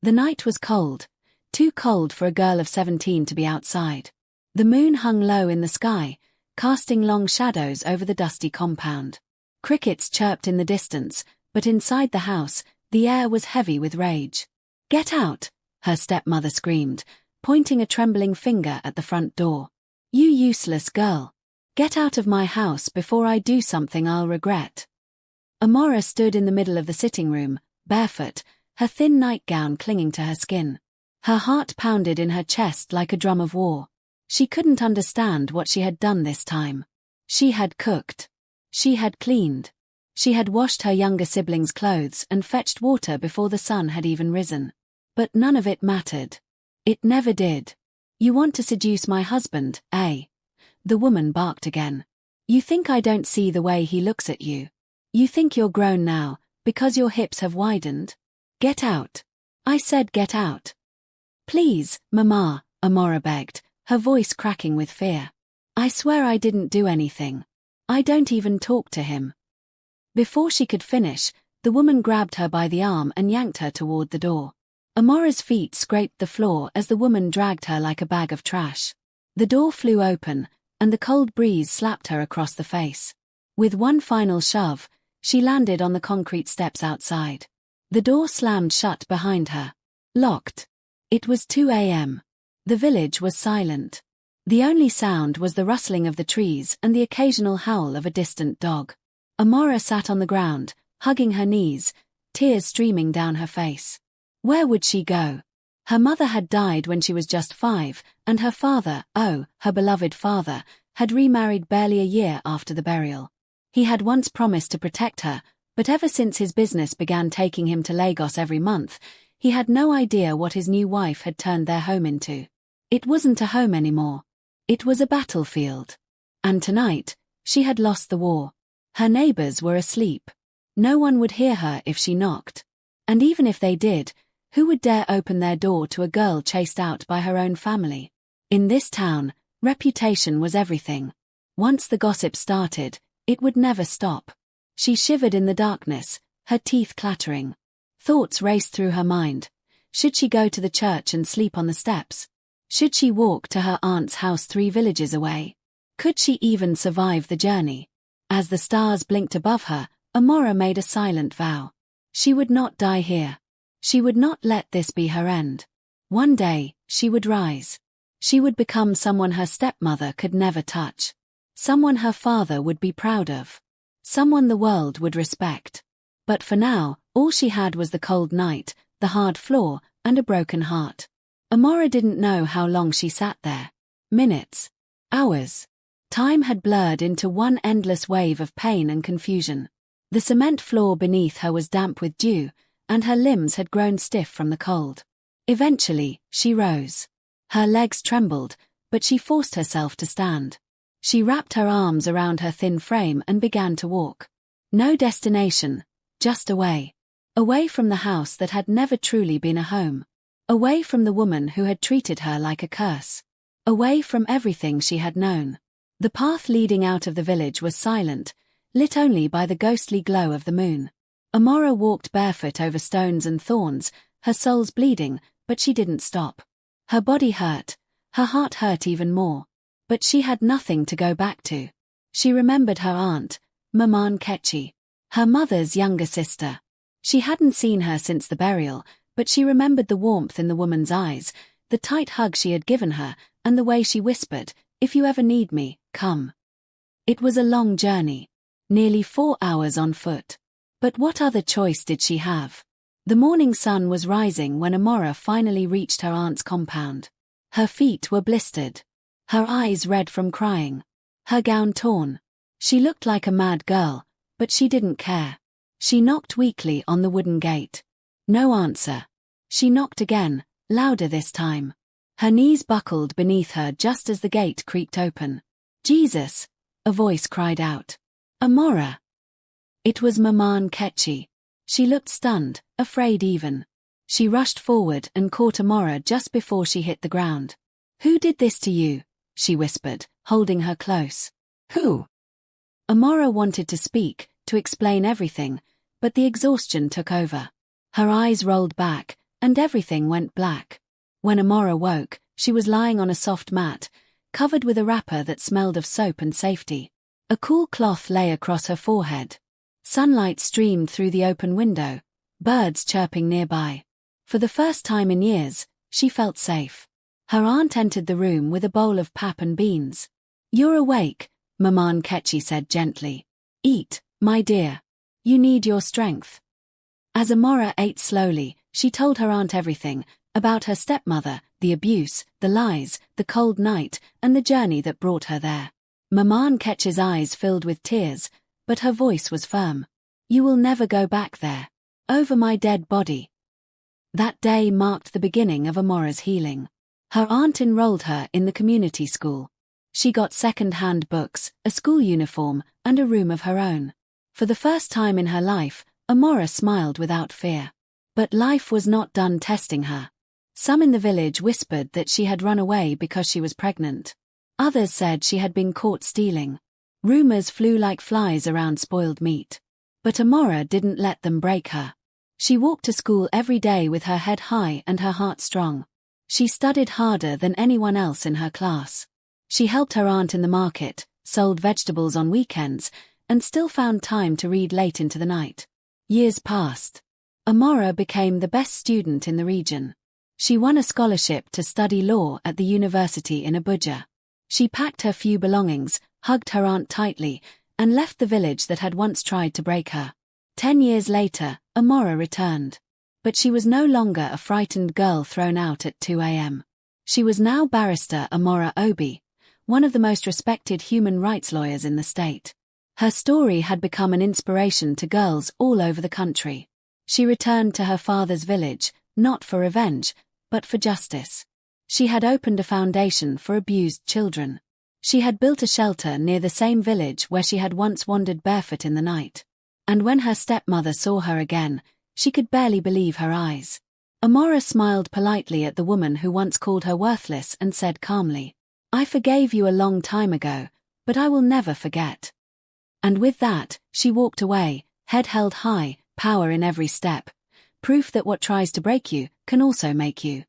The night was cold, too cold for a girl of 17 to be outside. The moon hung low in the sky, casting long shadows over the dusty compound. Crickets chirped in the distance, but inside the house, the air was heavy with rage. "Get out!" her stepmother screamed, pointing a trembling finger at the front door. "You useless girl! Get out of my house before I do something I'll regret." Amora stood in the middle of the sitting room, barefoot, her thin nightgown clinging to her skin. Her heart pounded in her chest like a drum of war. She couldn't understand what she had done this time. She had cooked. She had cleaned. She had washed her younger siblings' clothes and fetched water before the sun had even risen. But none of it mattered. It never did. "You want to seduce my husband, eh?" The woman barked again. "You think I don't see the way he looks at you? You think you're grown now, because your hips have widened? Get out. I said get out." "Please, Mama," Amora begged, her voice cracking with fear. "I swear I didn't do anything. I don't even talk to him." Before she could finish, the woman grabbed her by the arm and yanked her toward the door. Amora's feet scraped the floor as the woman dragged her like a bag of trash. The door flew open, and the cold breeze slapped her across the face. With one final shove, she landed on the concrete steps outside. The door slammed shut behind her. Locked. It was 2 a.m. The village was silent. The only sound was the rustling of the trees and the occasional howl of a distant dog. Amora sat on the ground, hugging her knees, tears streaming down her face. Where would she go? Her mother had died when she was just 5, and her father, oh, her beloved father, had remarried barely a year after the burial. He had once promised to protect her, but ever since his business began taking him to Lagos every month, he had no idea what his new wife had turned their home into. It wasn't a home anymore. It was a battlefield. And tonight, she had lost the war. Her neighbors were asleep. No one would hear her if she knocked. And even if they did, who would dare open their door to a girl chased out by her own family? In this town, reputation was everything. Once the gossip started, it would never stop. She shivered in the darkness, her teeth clattering. Thoughts raced through her mind. Should she go to the church and sleep on the steps? Should she walk to her aunt's house 3 villages away? Could she even survive the journey? As the stars blinked above her, Amora made a silent vow. She would not die here. She would not let this be her end. One day, she would rise. She would become someone her stepmother could never touch. Someone her father would be proud of. Someone the world would respect. But for now, all she had was the cold night, the hard floor, and a broken heart. Amora didn't know how long she sat there. Minutes. Hours. Time had blurred into one endless wave of pain and confusion. The cement floor beneath her was damp with dew, and her limbs had grown stiff from the cold. Eventually, she rose. Her legs trembled, but she forced herself to stand. She wrapped her arms around her thin frame and began to walk. No destination, just away. Away from the house that had never truly been a home. Away from the woman who had treated her like a curse. Away from everything she had known. The path leading out of the village was silent, lit only by the ghostly glow of the moon. Amora walked barefoot over stones and thorns, her soles bleeding, but she didn't stop. Her body hurt, her heart hurt even more. But she had nothing to go back to. She remembered her aunt, Mama Nkechi, her mother's younger sister. She hadn't seen her since the burial, but she remembered the warmth in the woman's eyes, the tight hug she had given her, and the way she whispered, "If you ever need me, come." It was a long journey. Nearly 4 hours on foot. But what other choice did she have? The morning sun was rising when Amora finally reached her aunt's compound. Her feet were blistered. Her eyes red from crying. Her gown torn. She looked like a mad girl, but she didn't care. She knocked weakly on the wooden gate. No answer. She knocked again, louder this time. Her knees buckled beneath her just as the gate creaked open. "Jesus!" a voice cried out. "Amora!" It was Mama Nkechi. She looked stunned, afraid even. She rushed forward and caught Amora just before she hit the ground. "Who did this to you?" she whispered, holding her close. "Who?" Amora wanted to speak, to explain everything, but the exhaustion took over. Her eyes rolled back, and everything went black. When Amora woke, she was lying on a soft mat, covered with a wrapper that smelled of soap and safety. A cool cloth lay across her forehead. Sunlight streamed through the open window, birds chirping nearby. For the first time in years, she felt safe. Her aunt entered the room with a bowl of pap and beans. "You're awake," Maman Ketchy said gently. "Eat, my dear. You need your strength." As Amora ate slowly, she told her aunt everything, about her stepmother, the abuse, the lies, the cold night, and the journey that brought her there. Maman Ketchy's eyes filled with tears, but her voice was firm. "You will never go back there. Over my dead body." That day marked the beginning of Amora's healing. Her aunt enrolled her in the community school. She got second-hand books, a school uniform, and a room of her own. For the first time in her life, Amora smiled without fear. But life was not done testing her. Some in the village whispered that she had run away because she was pregnant. Others said she had been caught stealing. Rumors flew like flies around spoiled meat. But Amora didn't let them break her. She walked to school every day with her head high and her heart strong. She studied harder than anyone else in her class. She helped her aunt in the market, sold vegetables on weekends, and still found time to read late into the night. Years passed. Amora became the best student in the region. She won a scholarship to study law at the university in Abuja. She packed her few belongings, hugged her aunt tightly, and left the village that had once tried to break her. 10 years later, Amora returned. But she was no longer a frightened girl thrown out at 2 a.m. She was now Barrister Amora Obi, one of the most respected human rights lawyers in the state. Her story had become an inspiration to girls all over the country. She returned to her father's village, not for revenge, but for justice. She had opened a foundation for abused children. She had built a shelter near the same village where she had once wandered barefoot in the night. And when her stepmother saw her again, she could barely believe her eyes. Amora smiled politely at the woman who once called her worthless and said calmly, "I forgave you a long time ago, but I will never forget." And with that, she walked away, head held high, power in every step, proof that what tries to break you can also make you